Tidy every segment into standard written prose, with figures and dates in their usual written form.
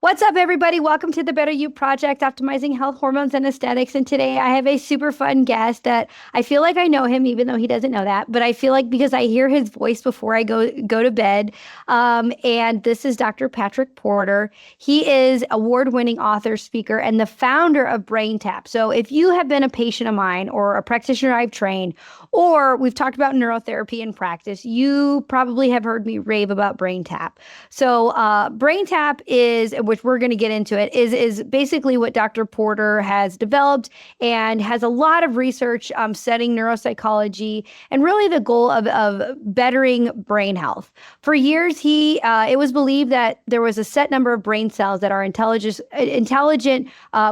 What's up, everybody? Welcome to the Better You Project, optimizing health, hormones, and aesthetics. And today I have a super fun guest that I feel like I know him, even though he doesn't know that. But I feel like because I hear his voice before I go to bed. And this is Dr. Patrick Porter. He is award-winning author, speaker, and the founder of BrainTap. So if you have been a patient of mine or a practitioner I've trained, or we've talked about neurotherapy in practice, you probably have heard me rave about BrainTap. So BrainTap is, which we're going to get into it, is basically what Dr. Porter has developed and has a lot of research studying neuropsychology and really the goal of bettering brain health. For years, it was believed that there was a set number of brain cells that our intelligent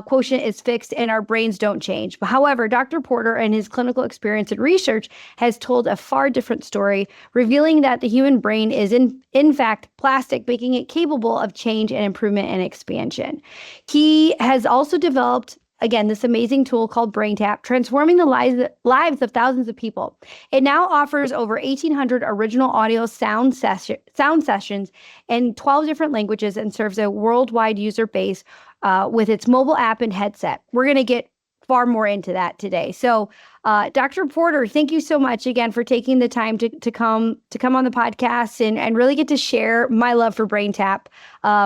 quotient is fixed and our brains don't change. But however, Dr. Porter and his clinical experience and research has told a far different story, revealing that the human brain is in fact plastic, making it capable of change and improvement and expansion. He has also developed, again, this amazing tool called BrainTap, transforming the lives of thousands of people. It now offers over 1,800 original audio sound sessions in 12 different languages and serves a worldwide user base with its mobile app and headset. We're going to get far more into that today. So, Dr. Porter, thank you so much again for taking the time to come on the podcast and really get to share my love for BrainTap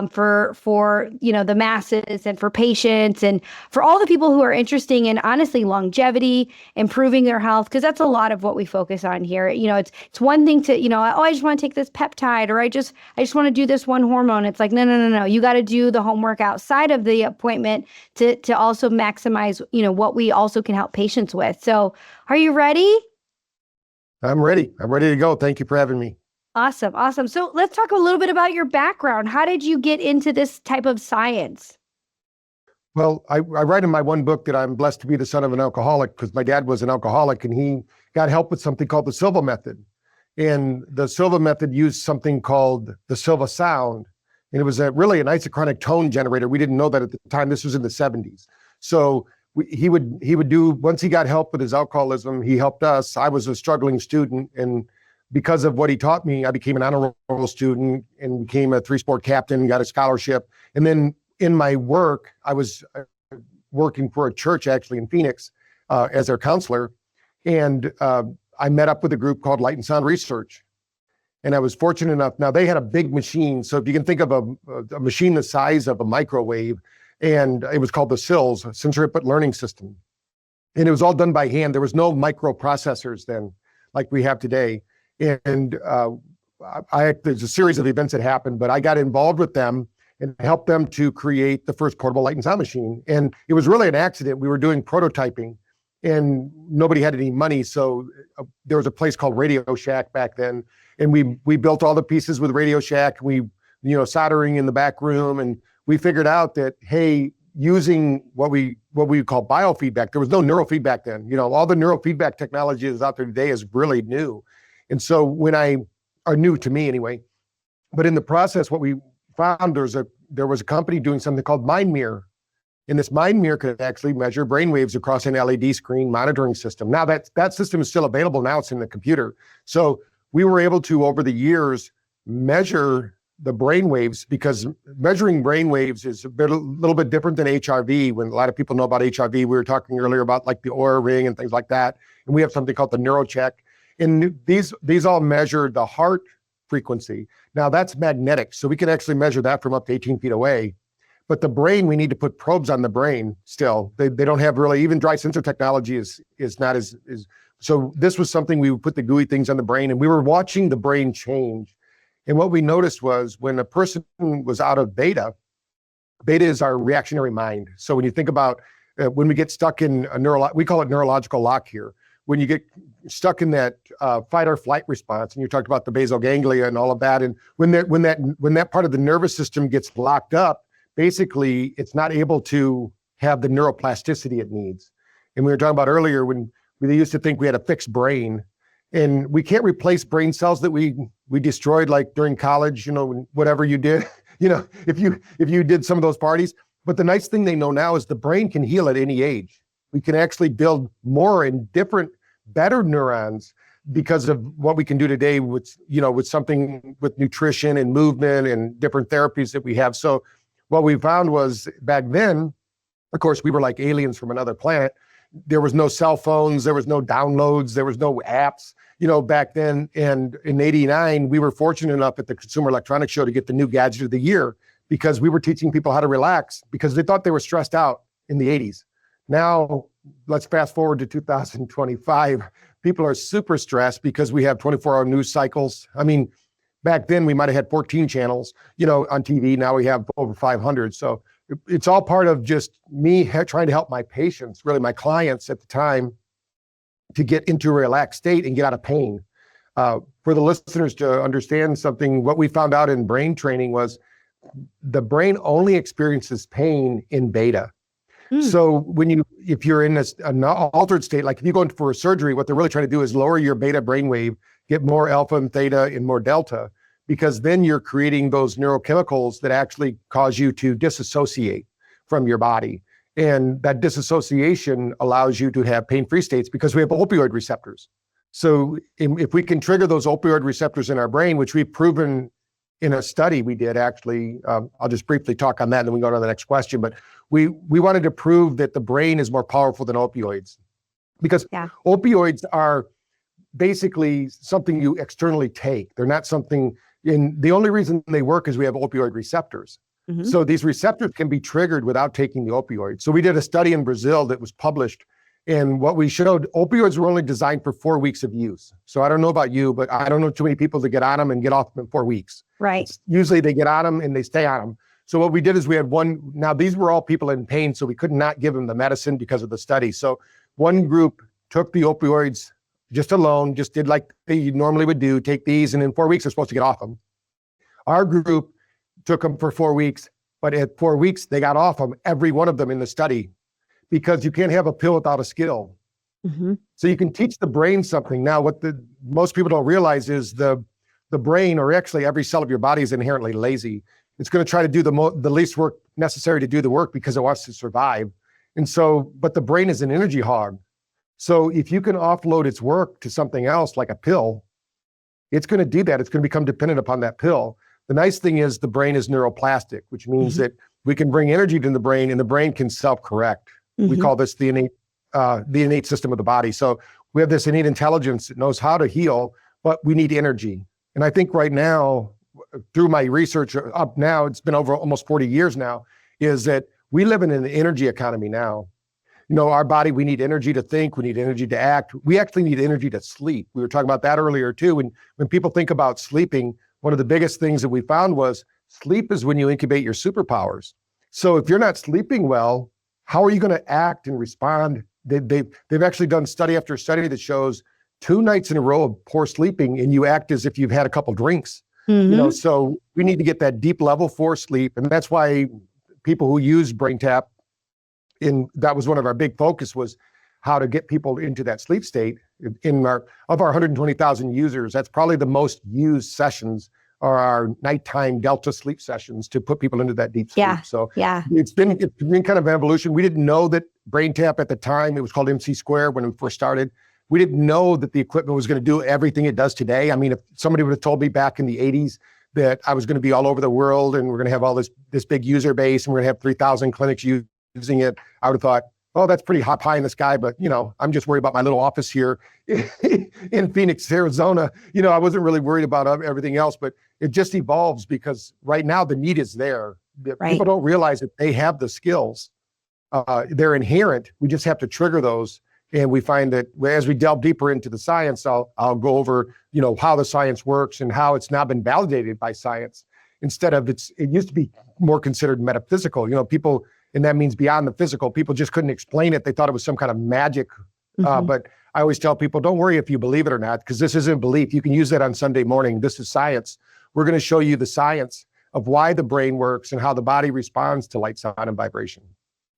for the masses and for patients and for all the people who are interested in honestly longevity, improving their health, because that's a lot of what we focus on here. It's one thing to I just want to take this peptide, or I just want to do this one hormone. It's like no. You got to do the homework outside of the appointment to also maximize what we also can help patients with. So, are you ready? I'm ready. I'm ready to go. Thank you for having me. Awesome. So let's talk a little bit about your background. How did you get into this type of science? Well, I write in my one book that I'm blessed to be the son of an alcoholic because my dad was an alcoholic and he got help with something called the Silva Method. And the Silva Method used something called the Silva sound. And it was really an isochronic tone generator. We didn't know that at the time. This was in the 70s. So he would do, once he got help with his alcoholism, he helped us. I was a struggling student, and because of what he taught me, I became an honor roll student and became a 3-sport captain, got a scholarship. And then in my work, I was working for a church actually in Phoenix as their counselor. And I met up with a group called Light and Sound Research. And I was fortunate enough, now they had a big machine. So if you can think of a machine the size of a microwave, and it was called the SILS, Sensory Input Learning System. And it was all done by hand. There was no microprocessors then, like we have today. And there's a series of events that happened, but I got involved with them and helped them to create the first portable light and sound machine. And it was really an accident. We were doing prototyping and nobody had any money. So there was a place called Radio Shack back then. And we built all the pieces with Radio Shack. We, soldering in the back room, and we figured out that, hey, using what we call biofeedback, there was no neurofeedback then. All the neurofeedback technology that's out there today is really new. And so are new to me anyway. But in the process, what we found, there was a company doing something called Mind Mirror. And this Mind Mirror could actually measure brainwaves across an LED screen monitoring system. Now that system is still available. Now it's in the computer. So we were able to, over the years, measure the brain waves, because measuring brain waves is a little bit different than HRV. When a lot of people know about HRV, we were talking earlier about like the Oura Ring and things like that. And we have something called the NeuroCheck. And these all measure the heart frequency. Now that's magnetic. So we can actually measure that from up to 18 feet away. But the brain, we need to put probes on the brain still. They don't have really, even dry sensor technology is not as, so this was something we would put the gooey things on the brain, and we were watching the brain change. And what we noticed was when a person was out of beta is our reactionary mind. So when you think about when we get stuck in we call it neurological lock here. When you get stuck in that fight or flight response, and you talked about the basal ganglia and all of that, and when that part of the nervous system gets locked up, basically it's not able to have the neuroplasticity it needs. And we were talking about earlier when they used to think we had a fixed brain. And we can't replace brain cells that we destroyed, like during college, whatever you did, if you did some of those parties. But the nice thing they know now is the brain can heal at any age. We can actually build more and different, better neurons because of what we can do today with something with nutrition and movement and different therapies that we have. So what we found was back then, of course, we were like aliens from another planet. There was no cell phones, there was no downloads, there was no apps, back then. And in '89, we were fortunate enough at the Consumer Electronics Show to get the new gadget of the year because we were teaching people how to relax because they thought they were stressed out in the '80s. Now, let's fast forward to 2025. People are super stressed because we have 24-hour news cycles. I mean, back then we might have had 14 channels, on TV. Now we have over 500. So it's all part of just me trying to help my patients, really my clients at the time, to get into a relaxed state and get out of pain. For the listeners to understand something, what we found out in brain training was the brain only experiences pain in beta. So if you're in an altered state, like if you go in for a surgery, what they're really trying to do is lower your beta brainwave, get more alpha and theta and more delta, because then you're creating those neurochemicals that actually cause you to disassociate from your body. And that disassociation allows you to have pain-free states because we have opioid receptors. So if we can trigger those opioid receptors in our brain, which we've proven in a study we did actually, I'll just briefly talk on that and then we go to the next question, but we wanted to prove that the brain is more powerful than opioids because opioids are basically something you externally take. They're not something the only reason they work is we have opioid receptors. Mm-hmm. So these receptors can be triggered without taking the opioid. So we did a study in Brazil that was published, and what we showed, opioids were only designed for 4 weeks of use. So I don't know about you, but I don't know too many people that get on them and get off them in 4 weeks. Right. Usually they get on them and they stay on them. So what we did is we had now these were all people in pain, so we could not give them the medicine because of the study. So one group took the opioids just alone, just did like they normally would do, take these, and in 4 weeks they're supposed to get off them. Our group took them for 4 weeks, but at 4 weeks they got off them, every one of them in the study, because you can't have a pill without a skill. Mm-hmm. So you can teach the brain something. Now, what most people don't realize is the brain, or actually every cell of your body, is inherently lazy. It's going to try to do the least work necessary to do the work because it wants to survive. And so, but the brain is an energy hog. So if you can offload its work to something else like a pill, it's going to do that. It's going to become dependent upon that pill. The nice thing is the brain is neuroplastic, which means mm-hmm. that we can bring energy to the brain and the brain can self-correct. Mm-hmm. We call this the innate system of the body. So we have this innate intelligence that knows how to heal, but we need energy. And I think right now, through my research up now, it's been over almost 40 years now, is that we live in an energy economy now. Our body, we need energy to think, we need energy to act. We actually need energy to sleep. We were talking about that earlier too. When people think about sleeping, one of the biggest things that we found was sleep is when you incubate your superpowers. So if you're not sleeping well, how are you going to act and respond? They've actually done study after study that shows 2 nights in a row of poor sleeping and you act as if you've had a couple drinks. Mm-hmm. So we need to get that deep level 4 sleep. And that's why people who use BrainTap, that was one of our big focus, was how to get people into that sleep state. Of our 120,000 users, that's probably the most used sessions are our nighttime delta sleep sessions to put people into that deep sleep. It's been kind of an evolution. We didn't know that BrainTap at the time, it was called MC Square when we first started. We didn't know that the equipment was going to do everything it does today. I mean, if somebody would have told me back in the 80s that I was going to be all over the world and we're going to have all this big user base and we're going to have 3,000 clinics using it, I would have thought, oh, that's pretty hot pie in the sky, but I'm just worried about my little office here in Phoenix, Arizona. I wasn't really worried about everything else, but it just evolves because right now the need is there. Right. People don't realize that they have the skills. They're inherent. We just have to trigger those. And we find that as we delve deeper into the science, I'll go over, how the science works and how it's now been validated by science instead of it used to be more considered metaphysical. People, and that means beyond the physical, people just couldn't explain it. They thought it was some kind of magic. Mm-hmm. But I always tell people, don't worry if you believe it or not, because this isn't belief. You can use that on Sunday morning. This is science. We're going to show you the science of why the brain works and how the body responds to light, sound, and vibration.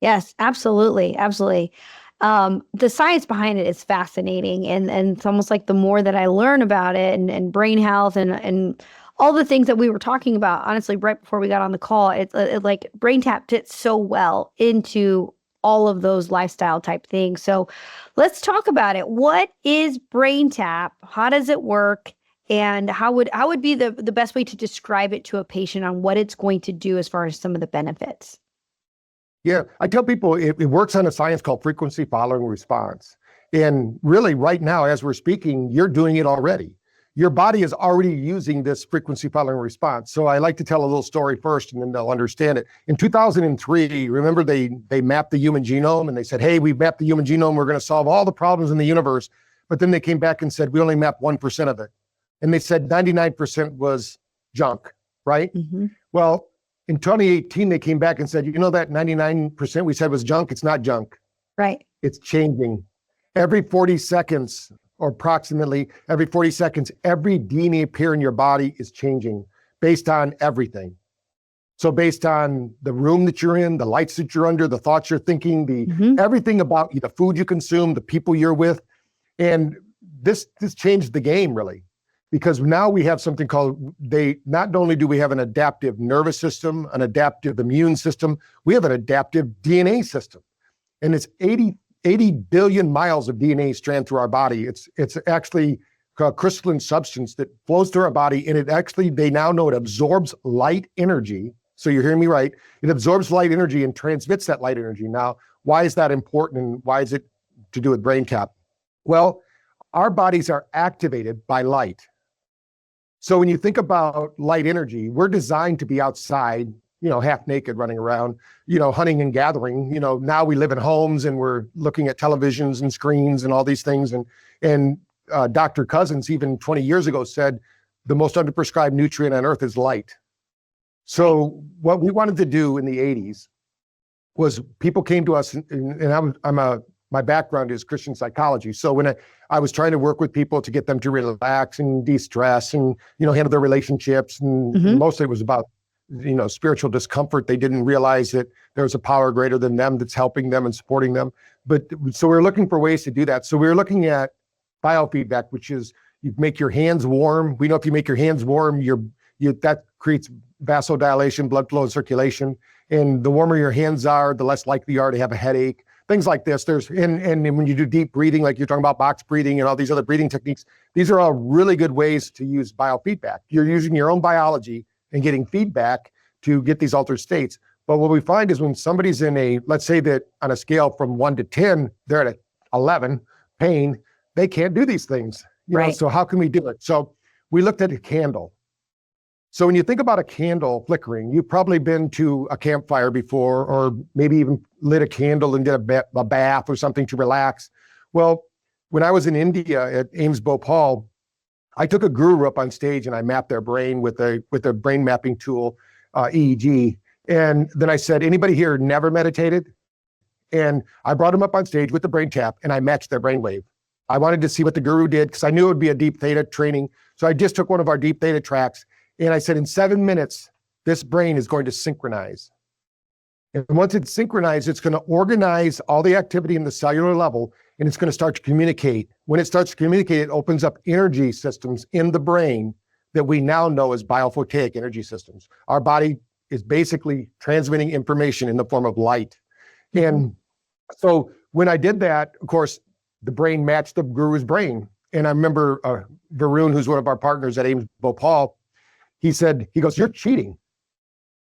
Yes, absolutely. Absolutely. The science behind it is fascinating. And it's almost like the more that I learn about it and brain health and all the things that we were talking about, honestly, right before we got on the call, it's like BrainTap fits so well into all of those lifestyle type things. So let's talk about it. What is BrainTap? How does it work? And how would be the best way to describe it to a patient on what it's going to do as far as some of the benefits? Yeah, I tell people it works on a science called frequency following response. And really, right now, as we're speaking, you're doing it already. Your body is already using this frequency following response. So I like to tell a little story first, and then they'll understand it. In 2003, remember they mapped the human genome, and they said, hey, we've mapped the human genome. We're going to solve all the problems in the universe. But then they came back and said, we only mapped 1% of it. And they said 99% was junk, right? Mm-hmm. Well, in 2018, they came back and said, you know, that 99% we said was junk, it's not junk. Right. It's changing. Every 40 seconds, or approximately every 40 seconds, every DNA pair in your body is changing based on everything. So based on the room that you're in, the lights that you're under, the thoughts you're thinking, everything about you, the food you consume, the people you're with. And this changed the game, really. Because now we have something called, not only do we have an adaptive nervous system, an adaptive immune system, we have an adaptive DNA system. And it's 80 billion miles of DNA strand through our body. It's actually a crystalline substance that flows through our body, and they now know it absorbs light energy. So you're hearing me right. It absorbs light energy and transmits that light energy. Now, why is that important, and why is it to do with BrainTap? Well, our bodies are activated by light. So when you think about light energy, we're designed to be outside, half naked running around, hunting and gathering. Now we live in homes and we're looking at televisions and screens and all these things. And Dr. Cousins, even 20 years ago, said the most underprescribed nutrient on earth is light. So what we wanted to do in the 80s was people came to us, and my background is Christian psychology. So when I was trying to work with people to get them to relax and de-stress and, handle their relationships, and mostly it was about, spiritual discomfort. They didn't realize that there was a power greater than them that's helping them and supporting them. But so we were looking for ways to do that. So we were looking at biofeedback, which is you make your hands warm. We know if you make your hands warm, that creates vasodilation, blood flow and circulation. And the warmer your hands are, the less likely you are to have a headache. Things like this. And when you do deep breathing, like you're talking about box breathing and all these other breathing techniques, these are all really good ways to use biofeedback. You're using your own biology and getting feedback to get these altered states. But what we find is when somebody's let's say that on a scale from 1 to 10, they're at 11, pain, they can't do these things. Right. So how can we do it? So we looked at a candle. So when you think about a candle flickering, you've probably been to a campfire before, or maybe even lit a candle and did a bath or something to relax. Well, when I was in India at Ames Bhopal, I took a guru up on stage and I mapped their brain with a brain mapping tool, EEG. And then I said, anybody here never meditated? And I brought them up on stage with the BrainTap and I matched their brainwave. I wanted to see what the guru did because I knew it would be a deep theta training. So I just took one of our deep theta tracks. And I said, in 7 minutes, this brain is going to synchronize. And once it's synchronized, it's going to organize all the activity in the cellular level, and it's going to start to communicate. When it starts to communicate, it opens up energy systems in the brain that we now know as biophotic energy systems. Our body is basically transmitting information in the form of light. And so when I did that, of course, the brain matched the guru's brain. And I remember Varun, who's one of our partners at Ames Bhopal, he goes, you're cheating.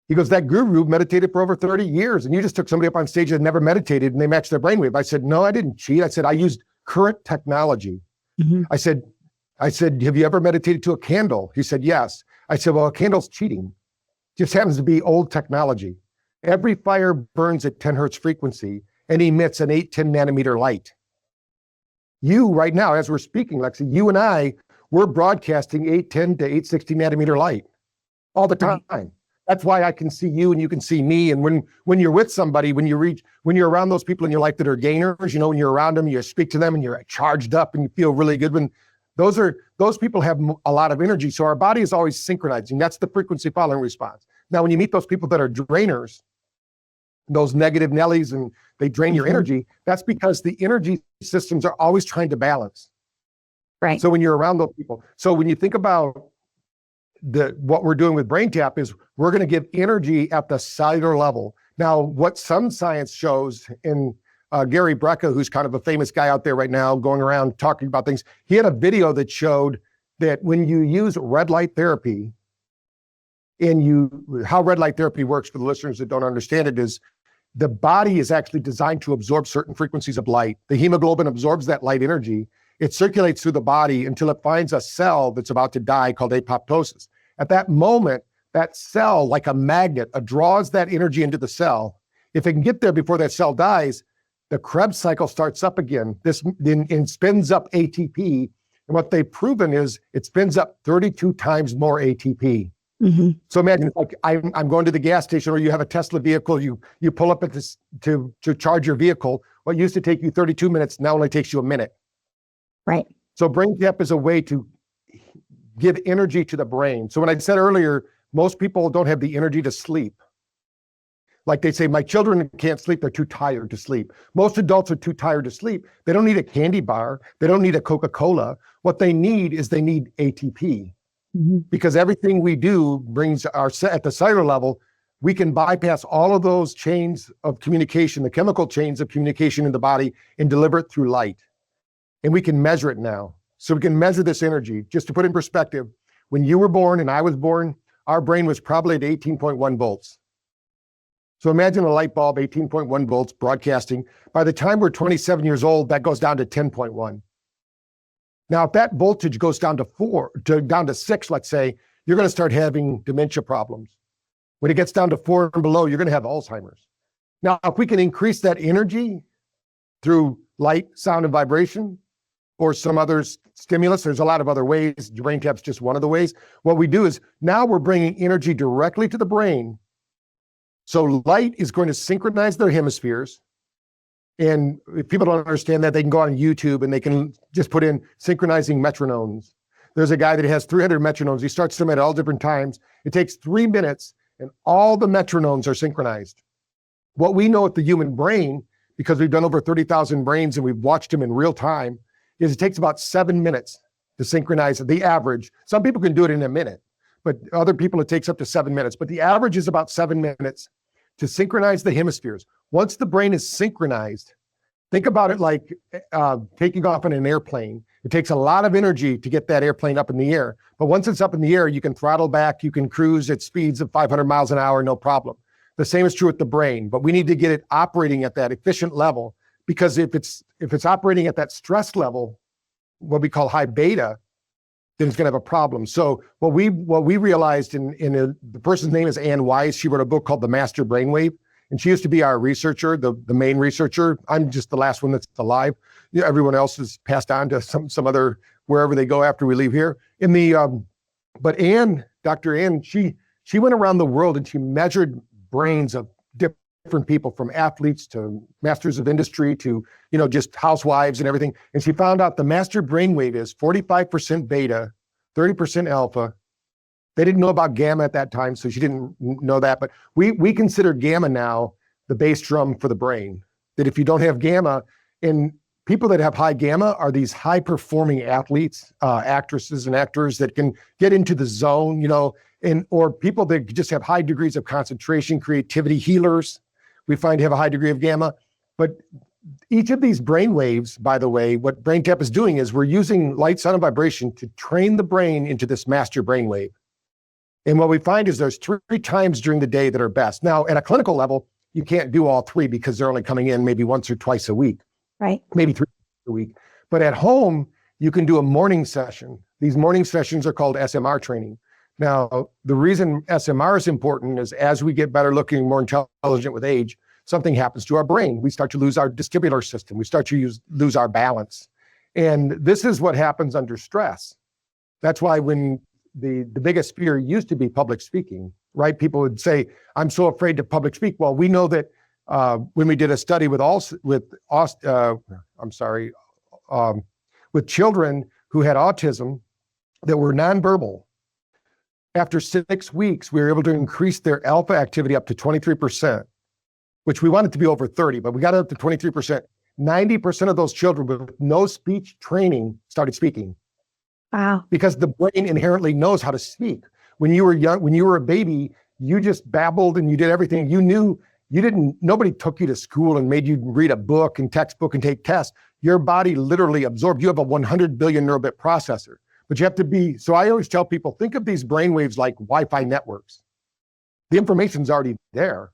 He goes, that guru meditated for over 30 years and you just took somebody up on stage that never meditated and they matched their brainwave. I said, no, I didn't cheat. I said, I used current technology. I said, have you ever meditated to a candle? He said, yes. I said, well, a candle's cheating. Just happens to be old technology. Every fire burns at 10 hertz frequency and emits an 810 nanometer light. You right now, as we're speaking, Lexi, you and I, we're broadcasting 810 to 860 nanometer light all the time. That's why I can see you and you can see me. And when you're with somebody, when you're around those people in your life that are gainers, when you're around them, you speak to them and you're charged up and you feel really good. When those people have a lot of energy. So our body is always synchronizing. That's the frequency following response. Now, when you meet those people that are drainers, those negative Nellies, and they drain your energy, that's because the energy systems are always trying to balance. Right. So when you're around those people, so when you think about what we're doing with BrainTap is we're going to give energy at the cellular level. Now, what some science shows, and Gary Brecka, who's kind of a famous guy out there right now going around talking about things, he had a video that showed that when you use red light therapy, how red light therapy works for the listeners that don't understand it is the body is actually designed to absorb certain frequencies of light. The hemoglobin absorbs that light energy. It circulates through the body until it finds a cell that's about to die called apoptosis. At that moment, that cell, like a magnet, draws that energy into the cell. If it can get there before that cell dies, the Krebs cycle starts up again. This then spins up ATP. And what they've proven is it spins up 32 times more ATP. Mm-hmm. So imagine it's like I'm going to the gas station, or you have a Tesla vehicle, you pull up at this to charge your vehicle. What used to take you 32 minutes now only takes you a minute. Right. So BrainTap is a way to give energy to the brain. So when I said earlier, most people don't have the energy to sleep. Like they say, my children can't sleep, they're too tired to sleep. Most adults are too tired to sleep. They don't need a candy bar. They don't need a Coca-Cola. What they need is they need ATP. Mm-hmm. Because everything we do brings at the cellular level, we can bypass all of those chains of communication, the chemical chains of communication in the body, and deliver it through light. And we can measure it now. So we can measure this energy. Just to put in perspective, when you were born and I was born, our brain was probably at 18.1 volts. So imagine a light bulb, 18.1 volts broadcasting. By the time we're 27 years old, that goes down to 10.1. Now, if that voltage goes down to 6, let's say, you're going to start having dementia problems. When it gets down to 4 and below, you're going to have Alzheimer's. Now, if we can increase that energy through light, sound, and vibration, or some other stimulus, there's a lot of other ways. BrainTap's just one of the ways. What we do is now we're bringing energy directly to the brain. So light is going to synchronize their hemispheres. And if people don't understand that, they can go on YouTube and they can just put in synchronizing metronomes. There's a guy that has 300 metronomes. He starts them at all different times. It takes 3 minutes and all the metronomes are synchronized. What we know with the human brain, because we've done over 30,000 brains and we've watched them in real time, is it takes about 7 minutes to synchronize the average. Some people can do it in a minute, but other people it takes up to 7 minutes. But the average is about 7 minutes to synchronize the hemispheres. Once the brain is synchronized, think about it like taking off in an airplane. It takes a lot of energy to get that airplane up in the air. But once it's up in the air, you can throttle back, you can cruise at speeds of 500 miles an hour, no problem. The same is true with the brain, but we need to get it operating at that efficient level, because if it's operating at that stress level, what we call high beta, then it's going to have a problem. So what we realized the person's name is Ann Wise. She wrote a book called The Master Brainwave, and she used to be our researcher, the main researcher. I'm just the last one that's alive. Everyone else is passed on to some other wherever they go after we leave here. But Ann, Dr. Ann, she went around the world and she measured brains of different people, from athletes to masters of industry to, just housewives and everything. And she found out the master brainwave is 45% beta, 30% alpha. They didn't know about gamma at that time, so she didn't know that. But we consider gamma now the bass drum for the brain. That if you don't have gamma, and people that have high gamma are these high-performing athletes, actresses and actors that can get into the zone, or people that just have high degrees of concentration, creativity, healers, we find have a high degree of gamma. But each of these brain waves, by the way, what BrainTap is doing is we're using light, sound, and vibration to train the brain into this master brainwave. And what we find is there's 3 times during the day that are best. Now, at a clinical level, you can't do all 3 because they're only coming in maybe once or twice a week. Right. Maybe 3 a week. But at home, you can do a morning session. These morning sessions are called SMR training. Now, the reason SMR is important is as we get better looking, more intelligent with age, something happens to our brain. We start to lose our vestibular system. We start to lose our balance. And this is what happens under stress. That's why when the biggest fear used to be public speaking, right? People would say, I'm so afraid to public speak. Well, we know that when we did a study with children who had autism that were nonverbal, after 6 weeks, we were able to increase their alpha activity up to 23%, which we wanted to be over 30, but we got it up to 23%. 90% of those children with no speech training started speaking. Wow. Because the brain inherently knows how to speak. When you were young, when you were a baby, you just babbled and you did everything. Nobody took you to school and made you read a book and textbook and take tests. Your body literally absorbed. You have a 100 billion neurobit processor. But you have to be, so I always tell people, think of these brainwaves like Wi-Fi networks. The information's already there.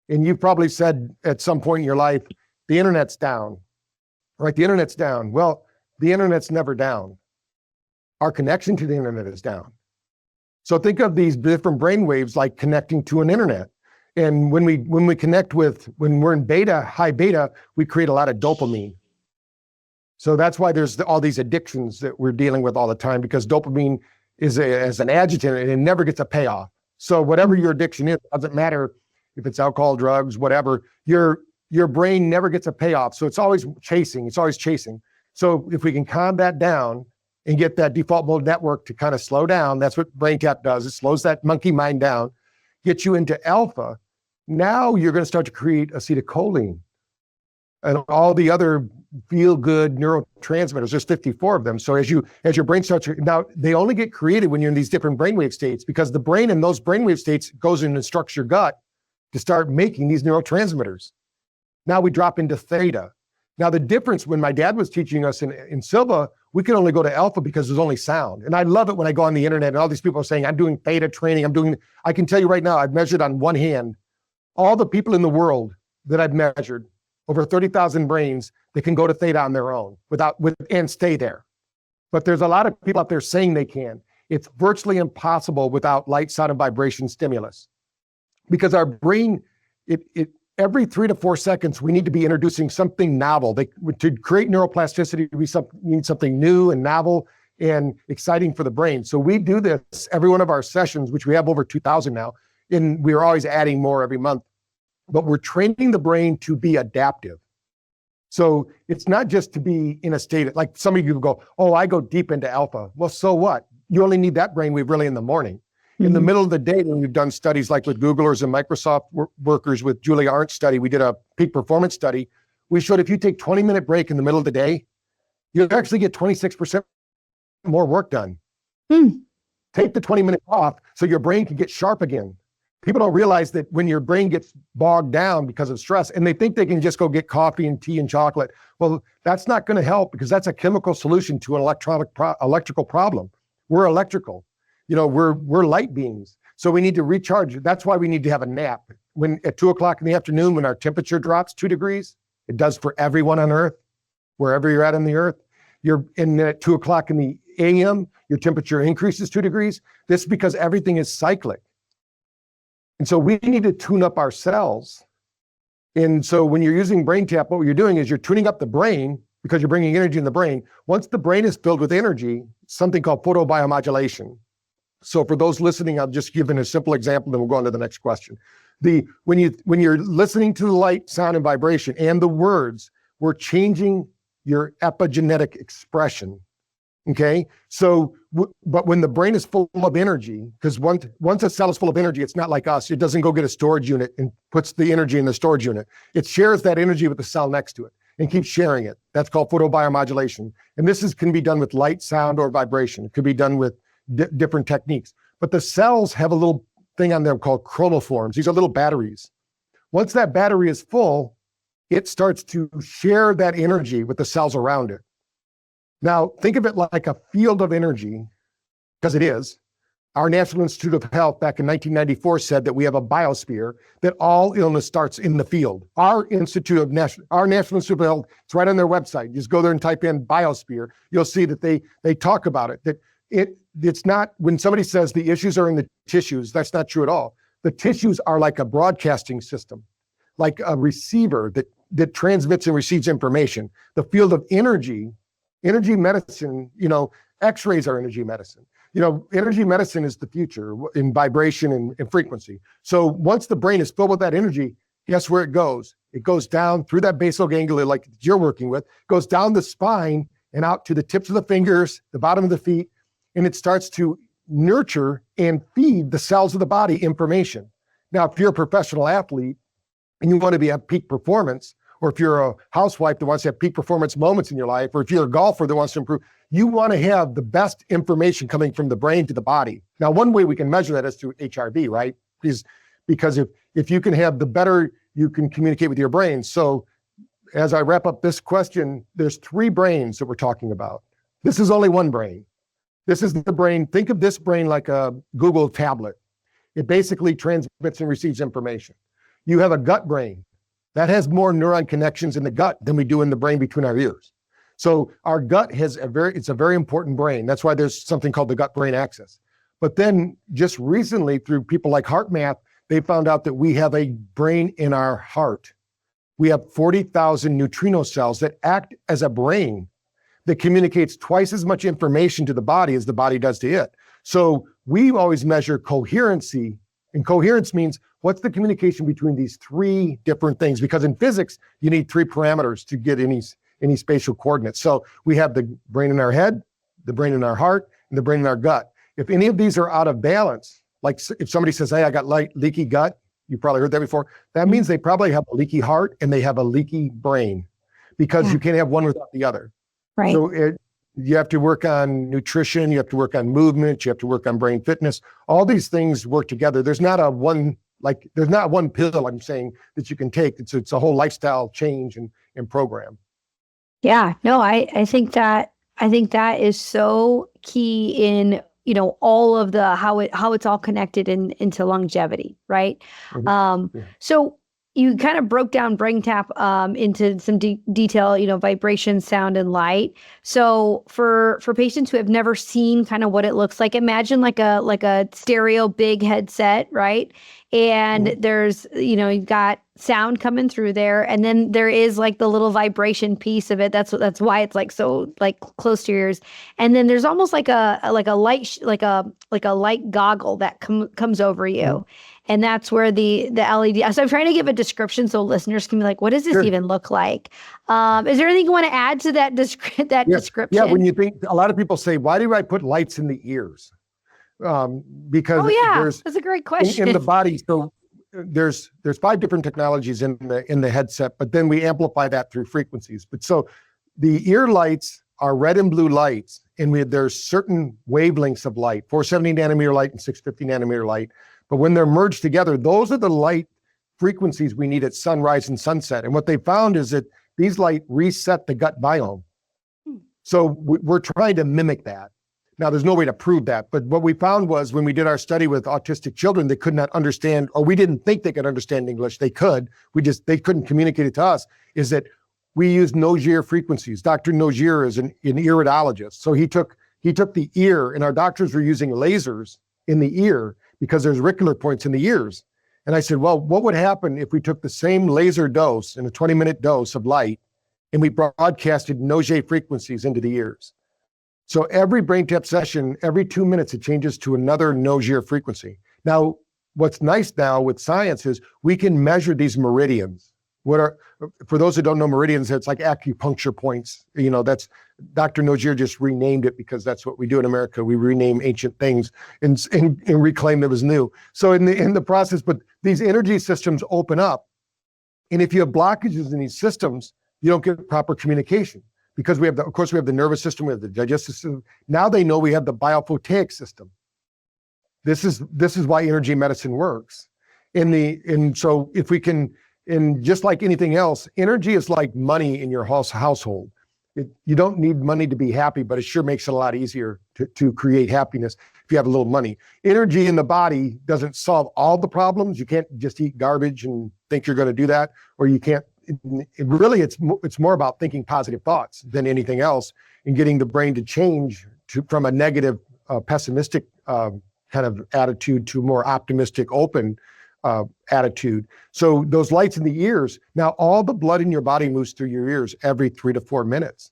And you've probably said at some point in your life, the internet's down, right? The internet's down. Well, the internet's never down. Our connection to the internet is down. So think of these different brainwaves like connecting to an internet. And when we connect with, when we're in beta, high beta, we create a lot of dopamine. So that's why there's all these addictions that we're dealing with all the time, because dopamine is as an adjutant and it never gets a payoff. So whatever your addiction is, doesn't matter if it's alcohol, drugs, whatever, your brain never gets a payoff. So it's always chasing, So if we can calm that down and get that default mode network to kind of slow down, that's what BrainTap does. It slows that monkey mind down, gets you into alpha. Now you're going to start to create acetylcholine and all the other feel-good neurotransmitters. There's 54 of them. So as your brain starts to, now they only get created when you're in these different brainwave states, because the brain in those brainwave states goes in and instructs your gut to start making these neurotransmitters. Now we drop into theta. Now the difference, when my dad was teaching us in Silva, we could only go to alpha because there's only sound. And I love it when I go on the internet and all these people are saying, I'm doing theta training, I can tell you right now, I've measured on one hand, all the people in the world that I've measured, over 30,000 brains that can go to theta on their own and stay there. But there's a lot of people out there saying they can. It's virtually impossible without light, sound, and vibration stimulus. Because our brain, every 3 to 4 seconds, we need to be introducing something novel. To create neuroplasticity, we need something new and novel and exciting for the brain. So we do this every one of our sessions, which we have over 2,000 now, and we're always adding more every month. But we're training the brain to be adaptive. So it's not just to be in a state, like some of you go, oh, I go deep into alpha. Well, so what? You only need that brainwave really in the morning. In the middle of the day, when we've done studies like with Googlers and Microsoft workers with Julia Arndt's study, we did a peak performance study. We showed if you take 20-minute break in the middle of the day, you actually get 26% more work done. Take the 20 minutes off so your brain can get sharp again. People don't realize that when your brain gets bogged down because of stress, and they think they can just go get coffee and tea and chocolate. Well, that's not going to help, because that's a chemical solution to an electrical problem. We're electrical. We're light beings. So we need to recharge. That's why we need to have a nap. When at 2:00 in the afternoon, when our temperature drops 2 degrees, it does for everyone on Earth, wherever you're at on the Earth. And then at 2:00 in the AM, your temperature increases 2 degrees. This is because everything is cyclic. And so we need to tune up our cells. And so when you're using BrainTap, what you're doing is you're tuning up the brain, because you're bringing energy in the brain. Once the brain is filled with energy, something called photobiomodulation. So for those listening, I'll just give a simple example, then we'll go on to the next question. When you're listening to the light, sound, and vibration and the words, we're changing your epigenetic expression. Okay, so but when the brain is full of energy, because once a cell is full of energy, it's not like us. It doesn't go get a storage unit and puts the energy in the storage unit. It shares that energy with the cell next to it and keeps sharing it. That's called photobiomodulation. And this can be done with light, sound, or vibration. It could be done with different techniques. But the cells have a little thing on them called chromophores. These are little batteries. Once that battery is full, it starts to share that energy with the cells around it. Now, think of it like a field of energy, because it is. Our National Institute of Health back in 1994 said that we have a biosphere, that all illness starts in the field. Our National Institute of Health, it's right on their website. Just go there and type in biosphere. You'll see that they talk about it, that it's not, when somebody says the issues are in the tissues, that's not true at all. The tissues are like a broadcasting system, like a receiver that transmits and receives information. The field of energy medicine, X-rays are energy medicine. Energy medicine is the future in vibration and frequency. So once the brain is filled with that energy, guess where it goes? It goes down through that basal ganglia like you're working with, goes down the spine and out to the tips of the fingers, the bottom of the feet, and it starts to nurture and feed the cells of the body information. Now, if you're a professional athlete and you want to be at peak performance, or if you're a housewife that wants to have peak performance moments in your life, or if you're a golfer that wants to improve, you want to have the best information coming from the brain to the body. Now, one way we can measure that is through HRV, right? Because if you can have the better, you can communicate with your brain. So as I wrap up this question, there's 3 brains that we're talking about. This is only one brain. This is the brain. Think of this brain like a Google tablet. It basically transmits and receives information. You have a gut brain that has more neuron connections in the gut than we do in the brain between our ears. So our gut has it's a very important brain. That's why there's something called the gut-brain axis. But then just recently, through people like HeartMath, they found out that we have a brain in our heart. We have 40,000 neutrino cells that act as a brain that communicates twice as much information to the body as the body does to it. So we always measure coherency, and coherence means what's the communication between these three different things? Because in physics, you need three parameters to get any spatial coordinates. So we have the brain in our head, the brain in our heart, and the brain in our gut. If any of these are out of balance, like if somebody says, hey, I got leaky gut, you probably heard that before, that means they probably have a leaky heart and they have a leaky brain, because you can't have one without the other. Right. So you have to work on nutrition, you have to work on movement, you have to work on brain fitness. All these things work together. There's not one pill, I'm saying, that you can take. It's a whole lifestyle change and program. Yeah, no, I think that is so key in, all of the how it's all connected into longevity, right? Mm-hmm. So you kind of broke down BrainTap into some detail, vibration, sound, and light. So for patients who have never seen kind of what it looks like, imagine like a stereo big headset, right? And there's, you've got sound coming through there, and then there is like the little vibration piece of it. That's why it's like so like close to your ears. And then there's almost like a light like a light goggle that comes over you. And that's where the LED. So I'm trying to give a description so listeners can be like, what does this even look like? Is there anything you want to add to that description? Yeah, when you think, a lot of people say, why do I put lights in the ears? Because that's a great question. In the body. So there's 5 different technologies in the headset, but then we amplify that through frequencies. But so the ear lights are red and blue lights, and there's certain wavelengths of light, 470 nanometer light and 650 nanometer light. But when they're merged together, those are the light frequencies we need at sunrise and sunset. And what they found is that these light reset the gut biome. So we're trying to mimic that. Now, there's no way to prove that, but what we found was when we did our study with autistic children, they could not understand, or we didn't think they could understand English. They could. They couldn't communicate it to us, is that we used Nogier frequencies. Dr. Nogier is an iridologist. So he took the ear, and our doctors were using lasers in the ear because there's auricular points in the ears. And I said, well, what would happen if we took the same laser dose in a 20-minute dose of light and we broadcasted Nogier frequencies into the ears? So every BrainTap session, every 2 minutes, it changes to another Nogier frequency. Now, what's nice now with science is we can measure these meridians. For those who don't know meridians, it's like acupuncture points. That's Dr. Nogier just renamed it because that's what we do in America. We rename ancient things and reclaim that was new. So in the process, but these energy systems open up. And if you have blockages in these systems, you don't get proper communication. Because we have the nervous system, we have the digestive system. Now they know we have the biophotic system. This is why energy medicine works. So if we can, and just like anything else, energy is like money in your household. You don't need money to be happy, but it sure makes it a lot easier to create happiness if you have a little money. Energy in the body doesn't solve all the problems. You can't just eat garbage and think you're going to do that, or you can't. It's more about thinking positive thoughts than anything else, and getting the brain to change from a negative, pessimistic kind of attitude to a more optimistic, open attitude. So those lights in the ears, now all the blood in your body moves through your ears every 3 to 4 minutes.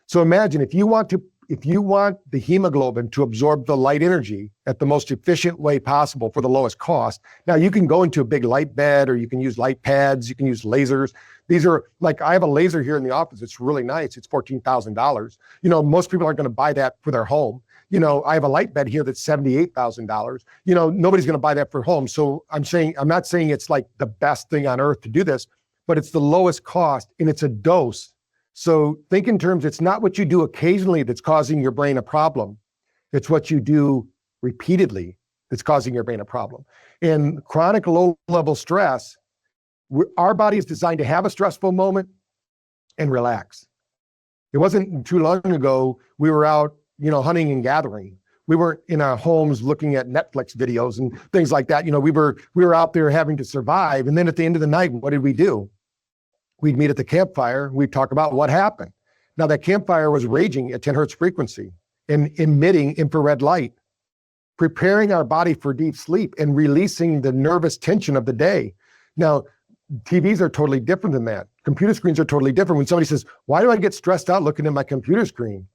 So imagine if you want the hemoglobin to absorb the light energy at the most efficient way possible for the lowest cost. Now you can go into a big light bed, or you can use light pads, you can use lasers. These are like, I have a laser here in the office. It's really nice. It's $14,000. Most people aren't going to buy that for their home. I have a light bed here that's $78,000. Nobody's going to buy that for home. So I'm not saying it's like the best thing on earth to do this, but it's the lowest cost, and it's a dose. So think in terms, it's not what you do occasionally that's causing your brain a problem. It's what you do repeatedly that's causing your brain a problem. And chronic low-level stress, our body is designed to have a stressful moment and relax. It wasn't too long ago, we were out, hunting and gathering. We weren't in our homes looking at Netflix videos and things like that. We were out there having to survive. And then at the end of the night, what did we do? We'd meet at the campfire. We'd talk about what happened. Now that campfire was raging at 10 hertz frequency and emitting infrared light, preparing our body for deep sleep and releasing the nervous tension of the day. Now, TVs are totally different than that. Computer screens are totally different. When somebody says, why do I get stressed out looking at my computer screen?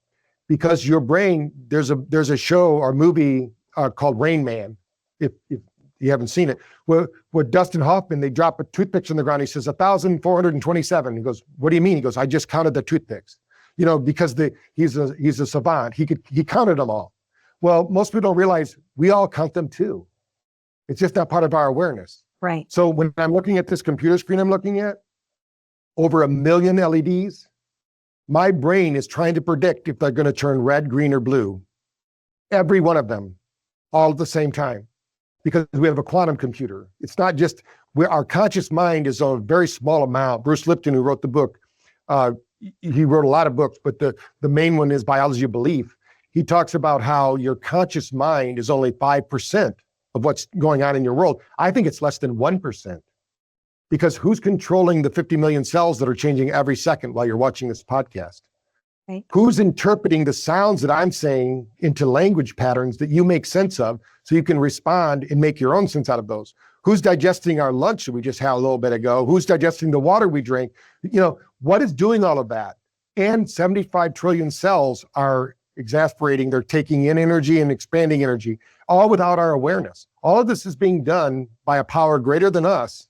Because your brain, there's a show or movie called Rain Man, if you haven't seen it, where Dustin Hoffman, they drop a toothpicks on the ground. He says, 1,427. He goes, what do you mean? He goes, I just counted the toothpicks. Because he's a savant. He counted them all. Well, most people don't realize we all count them too. It's just not part of our awareness. Right. So when I'm looking at this computer screen I'm looking at, over 1 million LEDs, my brain is trying to predict if they're going to turn red, green, or blue. Every one of them, all at the same time, because we have a quantum computer. It's not just our conscious mind is a very small amount. Bruce Lipton, who wrote the book, he wrote a lot of books, but the main one is Biology of Belief. He talks about how your conscious mind is only 5% of what's going on in your world. I think it's less than 1%. Because who's controlling the 50 million cells that are changing every second while you're watching this podcast? Right. Who's interpreting the sounds that I'm saying into language patterns that you make sense of so you can respond and make your own sense out of those? Who's digesting our lunch that we just had a little bit ago? Who's digesting the water we drink? What is doing all of that? And 75 trillion cells are exasperating. They're taking in energy and expanding energy, all without our awareness. All of this is being done by a power greater than us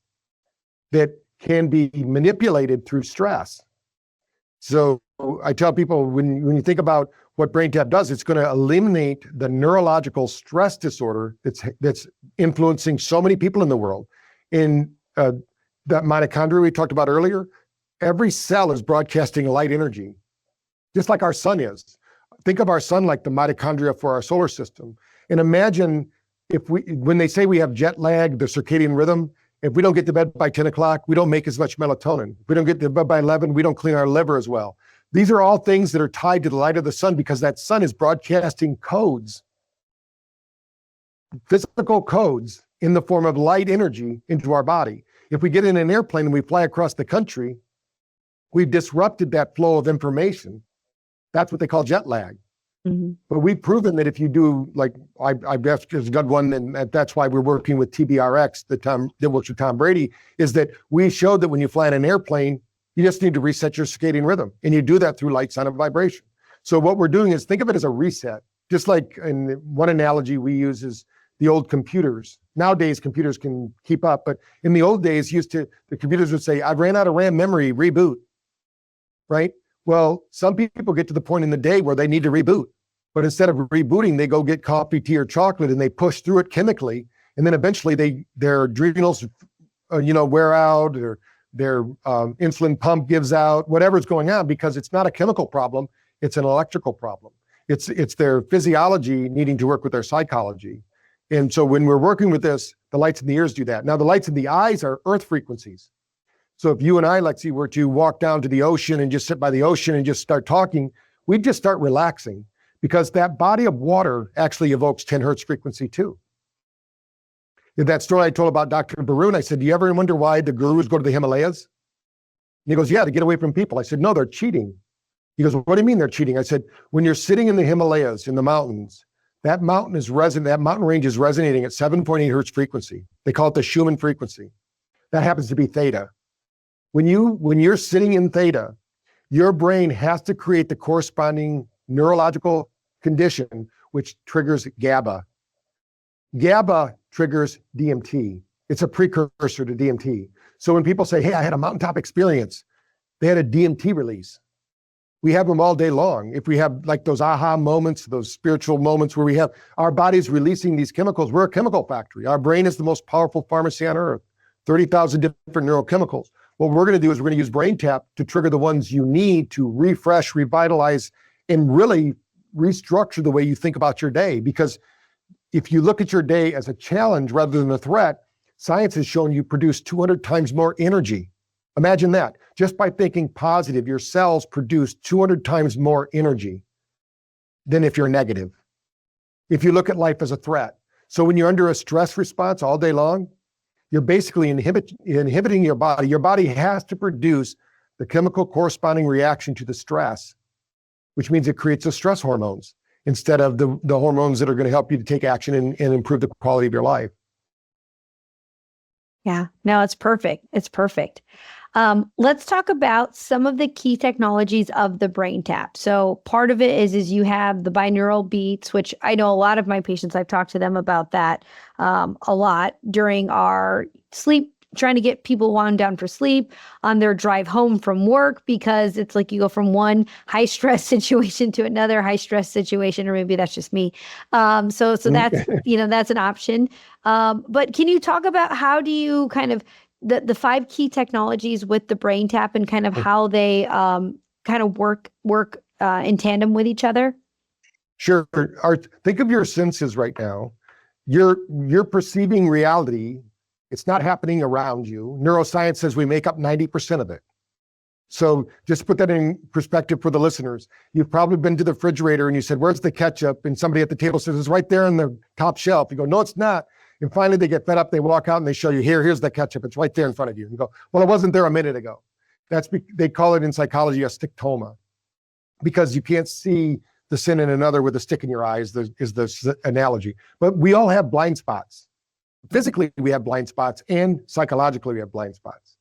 that can be manipulated through stress. So I tell people, when you think about what BrainTap does, it's going to eliminate the neurological stress disorder that's influencing so many people in the world. In that mitochondria we talked about earlier, every cell is broadcasting light energy, just like our sun is. Think of our sun like the mitochondria for our solar system. And imagine when they say we have jet lag, the circadian rhythm, if we don't get to bed by 10 o'clock, we don't make as much melatonin. If we don't get to bed by 11, we don't clean our liver as well. These are all things that are tied to the light of the sun because that sun is broadcasting codes, physical codes in the form of light energy into our body. If we get in an airplane and we fly across the country, we've disrupted that flow of information. That's what they call jet lag. Mm-hmm. But we've proven that if you do, like I've just got one, and that's why we're working with TBRX, that works with Tom Brady, is that we showed that when you fly in an airplane, you just need to reset your circadian rhythm. And you do that through light, sound, and vibration. So what we're doing is think of it as a reset. Just like, in one analogy we use is the old computers. Nowadays, computers can keep up, but in the old days, the computers would say, I've ran out of RAM memory, reboot, right? Well, some people get to the point in the day where they need to reboot. But instead of rebooting, they go get coffee, tea, or chocolate, and they push through it chemically. And then eventually their adrenals, wear out, or their insulin pump gives out, whatever's going on, because it's not a chemical problem, it's an electrical problem. It's their physiology needing to work with their psychology. And so when we're working with this, the lights in the ears do that. Now, the lights in the eyes are earth frequencies. So if you and I, Lexi, were to walk down to the ocean and just sit by the ocean and just start talking, we'd just start relaxing. Because that body of water actually evokes 10 hertz frequency too. In that story I told about Dr. Barun, I said, do you ever wonder why the gurus go to the Himalayas? And he goes, yeah, to get away from people. I said, no, they're cheating. He goes, what do you mean they're cheating? I said, when you're sitting in the Himalayas, in the mountains, that mountain range is resonating at 7.8 hertz frequency. They call it the Schumann frequency. That happens to be theta. When you're sitting in theta, your brain has to create the corresponding neurological condition, which triggers GABA. GABA triggers DMT. It's a precursor to DMT. So when people say, hey, I had a mountaintop experience, they had a DMT release. We have them all day long. If we have like those aha moments, those spiritual moments where we have our bodies releasing these chemicals, we're a chemical factory. Our brain is the most powerful pharmacy on earth, 30,000 different neurochemicals. What we're going to do is we're going to use BrainTap to trigger the ones you need to refresh, revitalize, and really restructure the way you think about your day. Because if you look at your day as a challenge rather than a threat, science has shown you produce 200 times more energy. Imagine that. Just by thinking positive, your cells produce 200 times more energy. than if you're negative. If you look at life as a threat. So when you're under a stress response all day long, you're basically inhibiting your body. Your body has to produce the chemical corresponding reaction to the stress, which means it creates the stress hormones instead of the hormones that are going to help you to take action and improve the quality of your life. Yeah, no, it's perfect. It's perfect. Let's talk about some of the key technologies of the BrainTap. So part of it is you have the binaural beats, which I know a lot of my patients, I've talked to them about that a lot during our sleep, trying to get people wound down for sleep on their drive home from work, because it's like you go from one high stress situation to another high stress situation, or maybe that's just me. So that's, that's an option. But can you talk about how do you kind of the 5 key technologies with the BrainTap and kind of how they kind of work in tandem with each other? Sure. Think of your senses right now. You're perceiving reality. It's not happening around you. Neuroscience says we make up 90% of it. So just put that in perspective for the listeners. You've probably been to the refrigerator and you said, "Where's the ketchup?" And somebody at the table says, "It's right there on the top shelf." You go, "No, it's not." And finally they get fed up. They walk out and they show you, here's the ketchup. It's right there in front of you. And you go, "Well, it wasn't there a minute ago." They call it in psychology a stickoma, because you can't see the sin in another with a stick in your eyes, is the analogy. But we all have blind spots. Physically, we have blind spots, and psychologically, we have blind spots.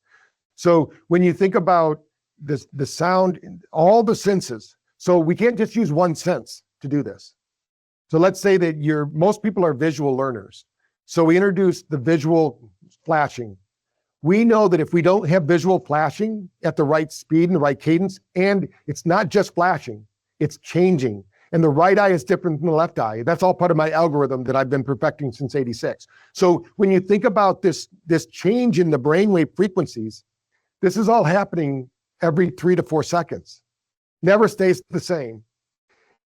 So when you think about the sound, all the senses, so we can't just use one sense to do this. So let's say that most people are visual learners. So we introduce the visual flashing. We know that if we don't have visual flashing at the right speed and the right cadence, and it's not just flashing, it's changing. And the right eye is different than the left eye. That's all part of my algorithm that I've been perfecting since '86. So when you think about this change in the brainwave frequencies, this is all happening every 3 to 4 seconds. Never stays the same.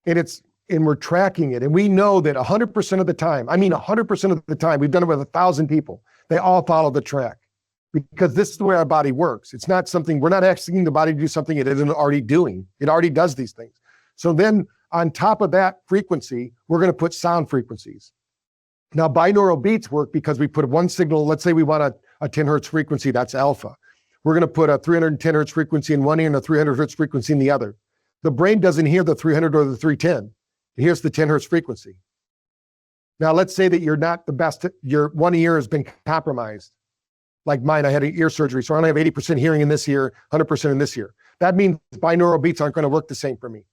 And we're tracking it. And we know that 100% of the time, 100% of the time, we've done it with 1,000 people. They all follow the track, because this is the way our body works. It's not something, we're not asking the body to do something it isn't already doing. It already does these things. So then on top of that frequency, we're going to put sound frequencies. Now, binaural beats work because we put one signal. Let's say we want a 10 hertz frequency, that's alpha. We're going to put a 310 hertz frequency in one ear and a 300 hertz frequency in the other. The brain doesn't hear the 300 or the 310. It hears the 10 hertz frequency. Now, let's say that you're not the best, your one ear has been compromised. Like mine, I had an ear surgery, so I only have 80% hearing in this ear, 100% in this ear. That means binaural beats aren't going to work the same for me.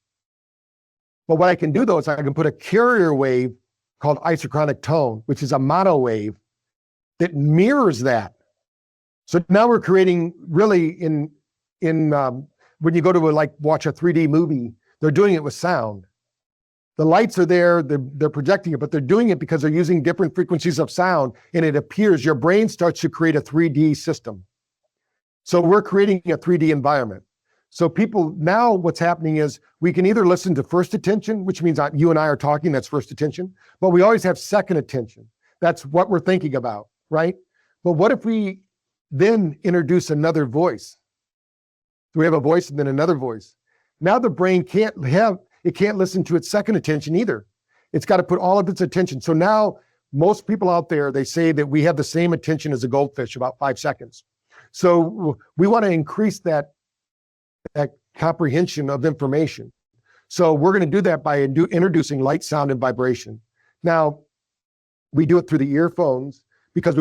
But what I can do, though, is I can put a carrier wave called isochronic tone, which is a mono wave that mirrors that. So now we're creating really when you go to watch a 3D movie, they're doing it with sound. The lights are there, they're projecting it, but they're doing it because they're using different frequencies of sound, and it appears your brain starts to create a 3D system. So we're creating a 3D environment. So people, now what's happening is we can either listen to first attention, which means you and I are talking, that's first attention, but we always have second attention. That's what we're thinking about, right? But what if we then introduce another voice? So we have a voice and then another voice. Now the brain can't listen to its second attention either. It's got to put all of its attention. So now most people out there, they say that we have the same attention as a goldfish, about 5 seconds. So we want to increase that comprehension of information. So we're going to do that by introducing light, sound, and vibration. Now, we do it through the earphones because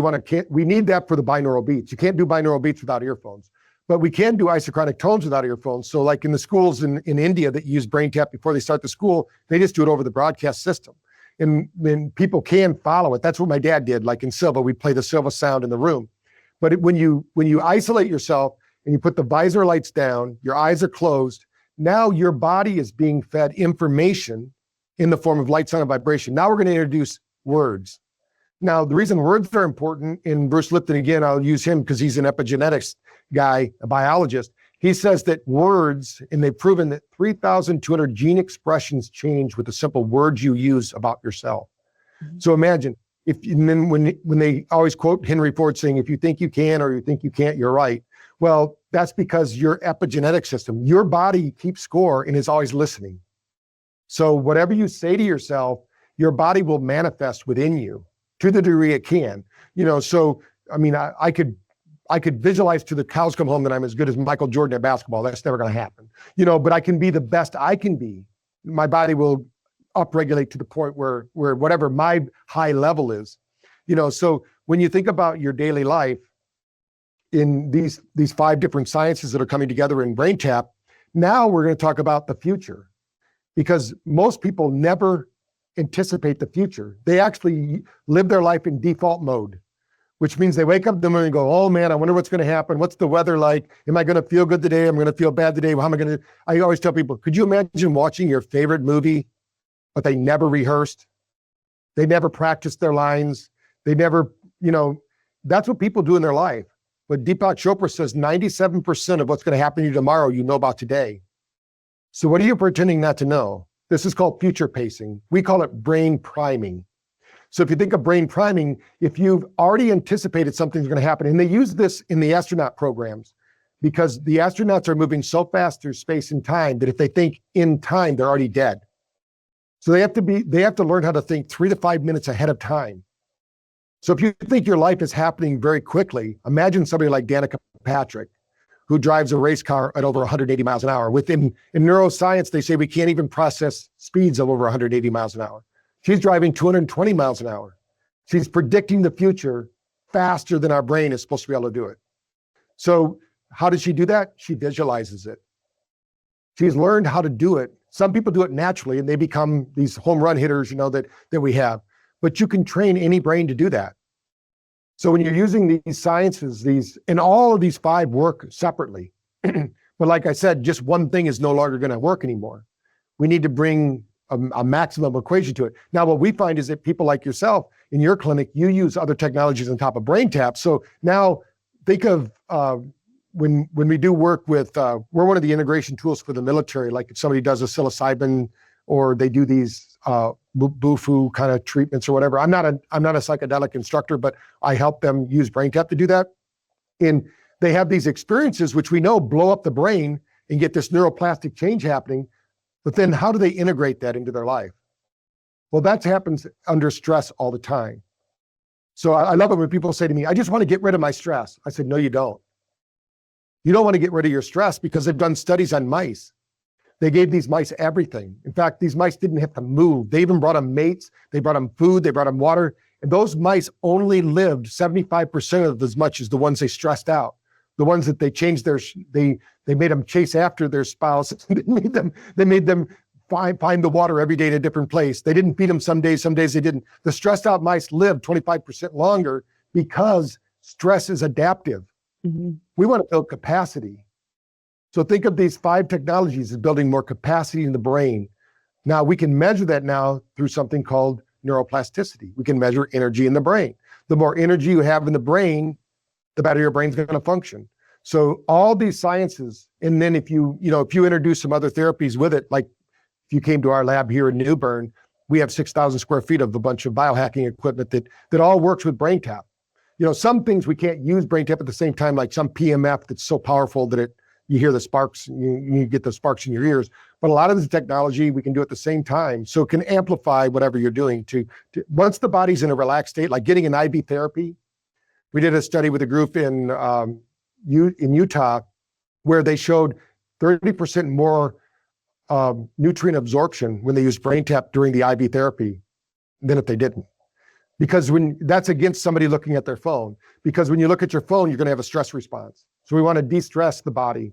we need that for the binaural beats. You can't do binaural beats without earphones. But we can do isochronic tones without earphones. So like in the schools in India that use BrainTap before they start the school, they just do it over the broadcast system. And people can follow it. That's what my dad did. Like in Silva, we play the Silva sound in the room. But when you isolate yourself and you put the visor lights down, your eyes are closed, now your body is being fed information in the form of light, sound, and vibration. Now we're going to introduce words. Now, the reason words are important, in Bruce Lipton, again, I'll use him because he's an epigenetics guy, a biologist. He says that words, and they've proven that 3,200 gene expressions change with the simple words you use about yourself. Mm-hmm. So imagine, when they always quote Henry Ford saying, if you think you can or you think you can't, you're right. Well, that's because your epigenetic system, your body keeps score and is always listening. So whatever you say to yourself, your body will manifest within you to the degree it can. So I mean, I could visualize to the cows come home that I'm as good as Michael Jordan at basketball. That's never going to happen. But I can be the best I can be. My body will upregulate to the point where whatever my high level is. So when you think about your daily life in these 5 different sciences that are coming together in BrainTap, now we're going to talk about the future, because most people never anticipate the future. They actually live their life in default mode, which means they wake up in the morning and go, oh man, I wonder what's going to happen. What's the weather like? Am I going to feel good today? I'm going to feel bad today. How am I going to? I always tell people, could you imagine watching your favorite movie, but they never rehearsed? They never practiced their lines. They never, that's what people do in their life. But Deepak Chopra says 97% of what's going to happen to you tomorrow, you know about today. So what are you pretending not to know? This is called future pacing. We call it brain priming. So if you think of brain priming, if you've already anticipated something's going to happen, and they use this in the astronaut programs, because the astronauts are moving so fast through space and time that if they think in time, they're already dead. So they have to learn how to think 3 to 5 minutes ahead of time. So if you think your life is happening very quickly, imagine somebody like Danica Patrick, who drives a race car at over 180 miles an hour. In neuroscience, they say we can't even process speeds of over 180 miles an hour. She's driving 220 miles an hour. She's predicting the future faster than our brain is supposed to be able to do it. So how does she do that? She visualizes it. She's learned how to do it. Some people do it naturally and they become these home run hitters, that we have. But you can train any brain to do that. So when you're using these sciences, and all of these 5 work separately. But like I said, just one thing is no longer going to work anymore. We need to bring a maximum equation to it. Now, what we find is that people like yourself in your clinic, you use other technologies on top of BrainTap. So now think of when we do work with, we're one of the integration tools for the military. Like if somebody does a psilocybin or they do these Bufu kind of treatments or whatever. I'm not a psychedelic instructor, but I help them use BrainTap to do that. And they have these experiences, which we know blow up the brain and get this neuroplastic change happening. But then how do they integrate that into their life? Well, that happens under stress all the time. So I love it when people say to me, I just want to get rid of my stress. I said, no, you don't. You don't want to get rid of your stress because they've done studies on mice. They gave these mice everything. In fact, these mice didn't have to move. They even brought them mates. They brought them food. They brought them water. And those mice only lived 75% of as much as the ones they stressed out. The ones that they changed they made them chase after their spouse. They made them find the water every day in a different place. They didn't feed them some days they didn't. The stressed out mice lived 25% longer because stress is adaptive. Mm-hmm. We want to build capacity. So think of these 5 technologies as building more capacity in the brain. Now we can measure that now through something called neuroplasticity. We can measure energy in the brain. The more energy you have in the brain, the better your brain's going to function. So all these sciences, and then if you introduce some other therapies with it, like if you came to our lab here in New Bern, we have 6,000 square feet of a bunch of biohacking equipment that all works with BrainTap. Some things we can't use BrainTap at the same time, like some PMF that's so powerful that you hear the sparks, you get the sparks in your ears. But a lot of the technology we can do at the same time. So it can amplify whatever you're doing to once the body's in a relaxed state, like getting an IV therapy. We did a study with a group in Utah where they showed 30% more nutrient absorption when they used BrainTap during the IV therapy than if they didn't. Because that's against somebody looking at their phone. Because when you look at your phone, you're going to have a stress response. So we want to de-stress the body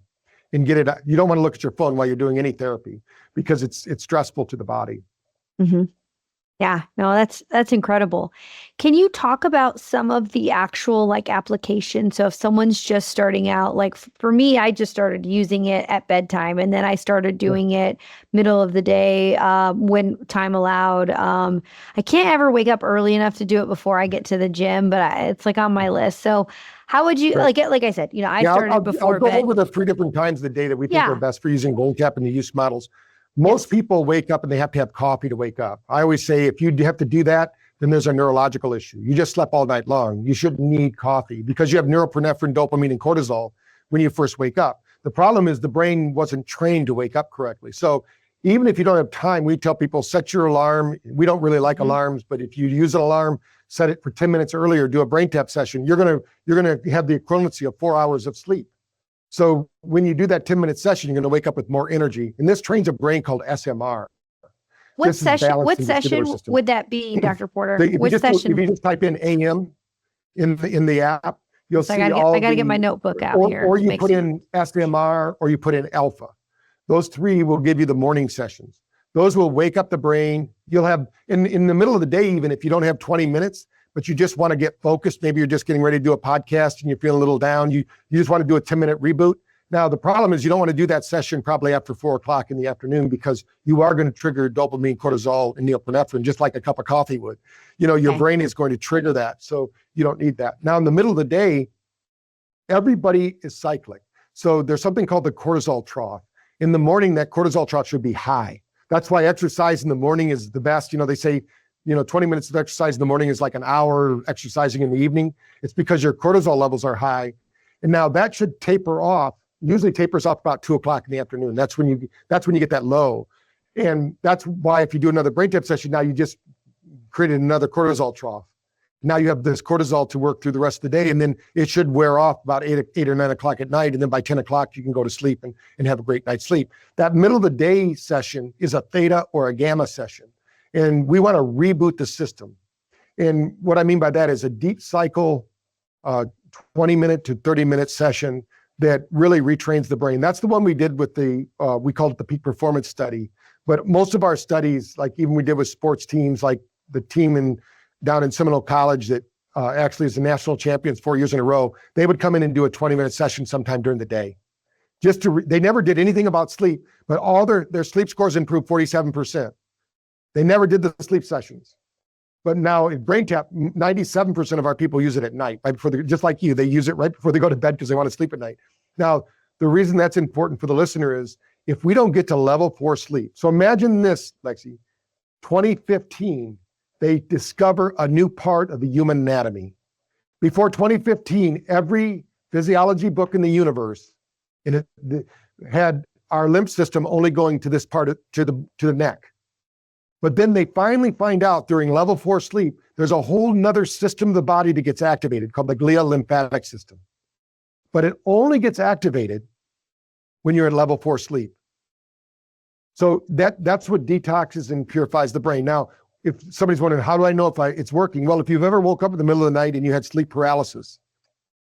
and get it. You don't want to look at your phone while you're doing any therapy because it's stressful to the body. Mm-hmm. Yeah, no, that's incredible. Can you talk about some of the actual applications? So if someone's just starting out, like for me, I just started using it at bedtime and then I started doing it middle of the day when time allowed. I can't ever wake up early enough to do it before I get to the gym, but it's on my list. So how would you, like I said, I started before bed. I'll go over the 3 different times of the day that we think are best for using BrainTap and the use models. Most people wake up and they have to have coffee to wake up. I always say if you have to do that, then there's a neurological issue. You just slept all night long. You shouldn't need coffee because you have norepinephrine, dopamine, and cortisol when you first wake up. The problem is the brain wasn't trained to wake up correctly. So even if you don't have time, we tell people set your alarm. We don't really like alarms, but if you use an alarm, set it for 10 minutes earlier, do a BrainTap session, you're gonna have the equivalency of 4 hours of sleep. So when you do that 10-minute session, you're gonna wake up with more energy. And this trains a brain called SMR. What session would that be, Dr. Porter? If you just type in AM in the app, you'll see I gotta get my notebook out here. Or you put in SMR or you put in alpha. Those three will give you the morning sessions. Those will wake up the brain. You'll have, in the middle of the day, even if you don't have 20 minutes, but you just want to get focused, maybe you're just getting ready to do a podcast and you're feeling a little down, you just want to do a 10-minute reboot. Now, the problem is you don't want to do that session probably after 4 o'clock in the afternoon because you are going to trigger dopamine, cortisol, and norepinephrine, just like a cup of coffee would. Your brain is going to trigger that, so you don't need that. Now, in the middle of the day, everybody is cyclic. So there's something called the cortisol trough. In the morning, that cortisol trough should be high. That's why exercise in the morning is the best. They say, 20 minutes of exercise in the morning is like an hour exercising in the evening. It's because your cortisol levels are high. And now that should taper off, usually tapers off about 2 o'clock in the afternoon. That's when you get that low. And that's why if you do another BrainTap session, now you just created another cortisol trough. Now you have this cortisol to work through the rest of the day, and then it should wear off about 8 or 9 o'clock at night. And then by 10 o'clock, you can go to sleep and have a great night's sleep. That middle of the day session is a theta or a gamma session. And we want to reboot the system. And what I mean by that is a deep cycle, 20-minute to 30-minute session that really retrains the brain. That's the one we did with we called it the peak performance study. But most of our studies, like even we did with sports teams, like the team down in Seminole College that actually is the national champions 4 years in a row, they would come in and do a 20-minute session sometime during the day. They never did anything about sleep, but all their sleep scores improved 47%. They never did the sleep sessions. But now in BrainTap, 97% of our people use it at night, right before just like you, they use it right before they go to bed because they want to sleep at night. Now, the reason that's important for the listener is if we don't get to level 4 sleep. So imagine this, Lexi, 2015, they discover a new part of the human anatomy. Before 2015, every physiology book in the universe had our lymph system only going to this part to the neck. But then they finally find out during level 4 sleep, there's a whole nother system of the body that gets activated called the glial lymphatic system. But it only gets activated when you're in level 4 sleep. So that's what detoxes and purifies the brain. Now, if somebody's wondering, how do I know if it's working? Well, if you've ever woke up in the middle of the night and you had sleep paralysis,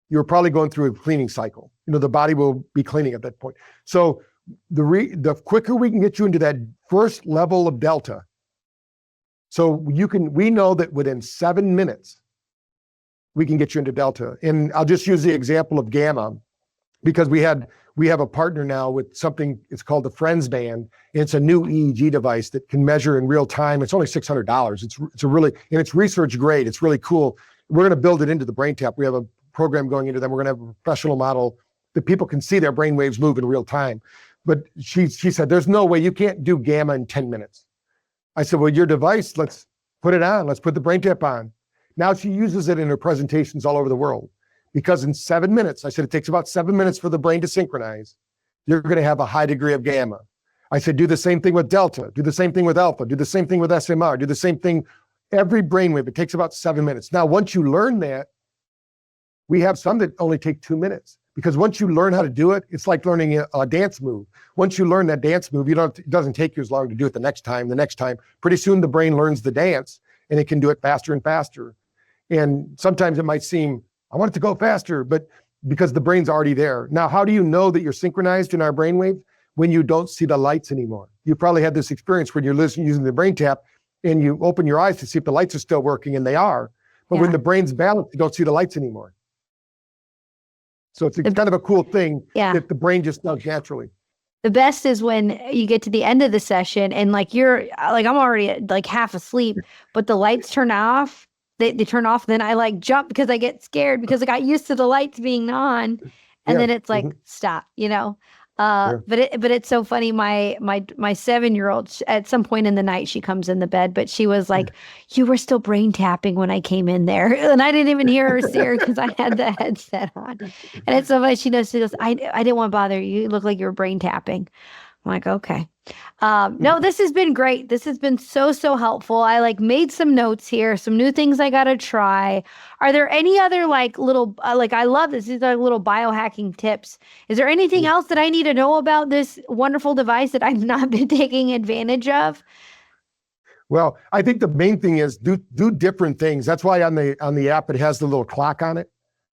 you were probably going through a cleaning cycle. The body will be cleaning at that point. So the quicker we can get you into that first level of delta, so we know that within 7 minutes, we can get you into delta. And I'll just use the example of gamma because we have a partner now with something, it's called the Friends Band. It's a new EEG device that can measure in real time. It's only $600. And it's research grade. It's really cool. We're going to build it into the BrainTap. We have a program going into them. We're going to have a professional model that people can see their brain waves move in real time. But she said, there's no way you can't do gamma in 10 minutes. I said, well, your device, let's put it on. Let's put the BrainTap on. Now she uses it in her presentations all over the world because in 7 minutes, I said, it takes about 7 minutes for the brain to synchronize. You're going to have a high degree of gamma. I said, do the same thing with delta, do the same thing with alpha, do the same thing with SMR, do the same thing, every brainwave. It takes about 7 minutes. Now, once you learn that, we have some that only take 2 minutes. Because once you learn how to do it, it's like learning a dance move. Once you learn that dance move, it doesn't take you as long to do it the next time. Pretty soon the brain learns the dance and it can do it faster and faster. And sometimes it might seem, I want it to go faster, but because the brain's already there. Now, how do you know that you're synchronized in our brainwave? When you don't see the lights anymore. You probably had this experience when you're using the BrainTap and you open your eyes to see if the lights are still working, and they are. But when the brain's balanced, you don't see the lights anymore. So it's kind of a cool thing that the brain just does naturally. The best is when you get to the end of the session and I'm already half asleep, but the lights turn off. They turn off. Then I jump because I get scared because I got used to the lights being on, and then it's stop. Sure. But it's so funny. My 7-year-old, at some point in the night, she comes in the bed, but she was like, you were still brain tapping when I came in there. And I didn't even hear her say because I had the headset on. And it's so funny. She goes, I didn't want to bother you. You look like you were brain tapping. I'm like, okay. No, this has been great. This has been so, so helpful. I like made some notes here, some new things I got to try. Are there any other like little, like I love this. These are little biohacking tips. Is there anything else that I need to know about this wonderful device that I've not been taking advantage of? Well, I think the main thing is do different things. That's why on the app it has the little clock on it.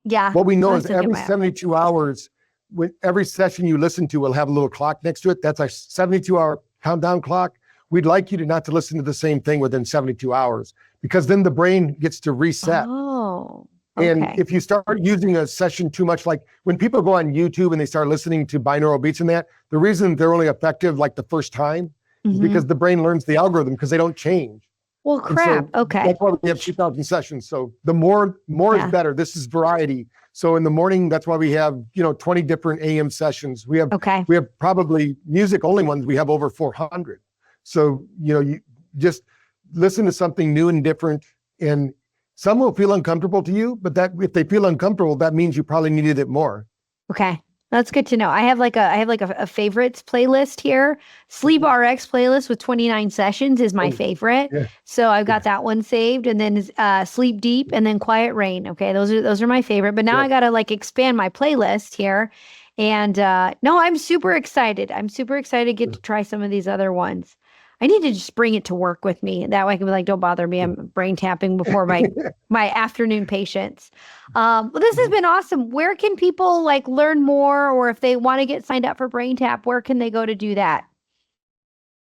Yeah. What we know I'll is have to get every my app. 72 hours, with every session you listen to will have a little clock next to it. That's our 72-hour countdown clock. We'd like you to not to listen to the same thing within 72 hours because then the brain gets to reset. Oh, And okay. if you start using a session too much, like when people go on YouTube and they start listening to binaural beats and that, the reason they're only effective like the first time is Mhm. because the brain learns the algorithm because they don't change. Well, And crap. so Okay. that's why we have 2,000 sessions. So the more is Yeah. better. This is variety. So in the morning, that's why we have 20 different AM sessions. We have Okay. probably music only ones. We have over 400. So you just listen to something new and different, and some will feel uncomfortable to you. But that if they feel uncomfortable, that means you probably needed it more. Okay. That's good to know. I have like a favorites playlist here. Sleep RX playlist with 29 sessions is my Oh, favorite. yeah. So I've got that one saved, and then Sleep Deep and then Quiet Rain. Okay, those are my favorite. But now Yeah. I gotta like expand my playlist here. And no, I'm super excited. I'm super excited to get to try some of these other ones. I need to just bring it to work with me. That way I can be like, don't bother me. I'm brain tapping before my afternoon patients. Well, this has been awesome. Where can people like learn more, or if they want to get signed up for BrainTap, where can they go to do that?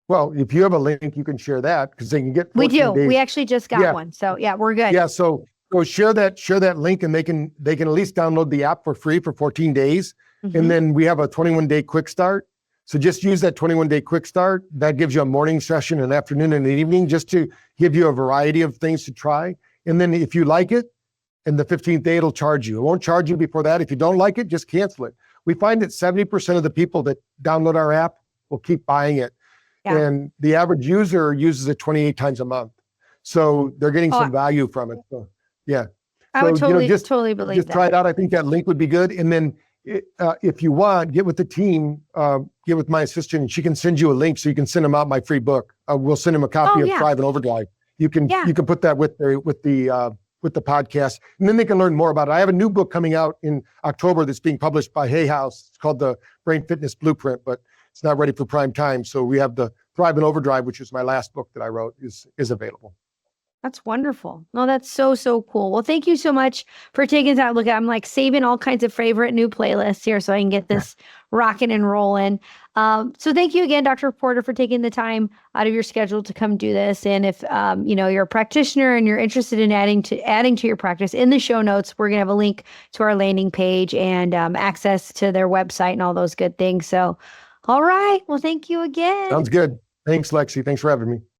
Well, if you have a link, you can share that because they can get We 14 do. days. We actually just got Yeah. one. So yeah, we're good. Yeah, so share that link, and they can at least download the app for free for 14 days. Mhm. And then we have a 21-day quick start. So just use that 21-day quick start. That gives you a morning session, an afternoon, and an evening, just to give you a variety of things to try. And then if you like it, and the 15th day it'll charge you. It won't charge you before that. If you don't like it, just cancel it. We find that 70% of the people that download our app will keep buying it. Yeah. And the average user uses it 28 times a month. So they're getting Oh, some value from it. So yeah. I would So, totally just believe try that. it out. I think that link would be good. And then if you want, get with the team, get with my assistant, and she can send you a link so you can send them out my free book. We'll send them a copy Oh, of yeah. Thrive and Overdrive. You can Yeah. put that with the podcast, and then they can learn more about it. I have a new book coming out in October that's being published by Hay House. It's called The Brain Fitness Blueprint, but it's not ready for prime time. So we have the Thrive and Overdrive, which is my last book that I wrote, is available. That's wonderful. No, that's so, so cool. Well, thank you so much for taking time. Look, I'm like saving all kinds of favorite new playlists here so I can get this rocking and rolling. So thank you again, Dr. Porter, for taking the time out of your schedule to come do this. And if you're a practitioner and you're interested in adding to your practice, in the show notes, we're gonna have a link to our landing page and access to their website and all those good things. So, all right. Well, thank you again. Sounds good. Thanks, Lexi. Thanks for having me.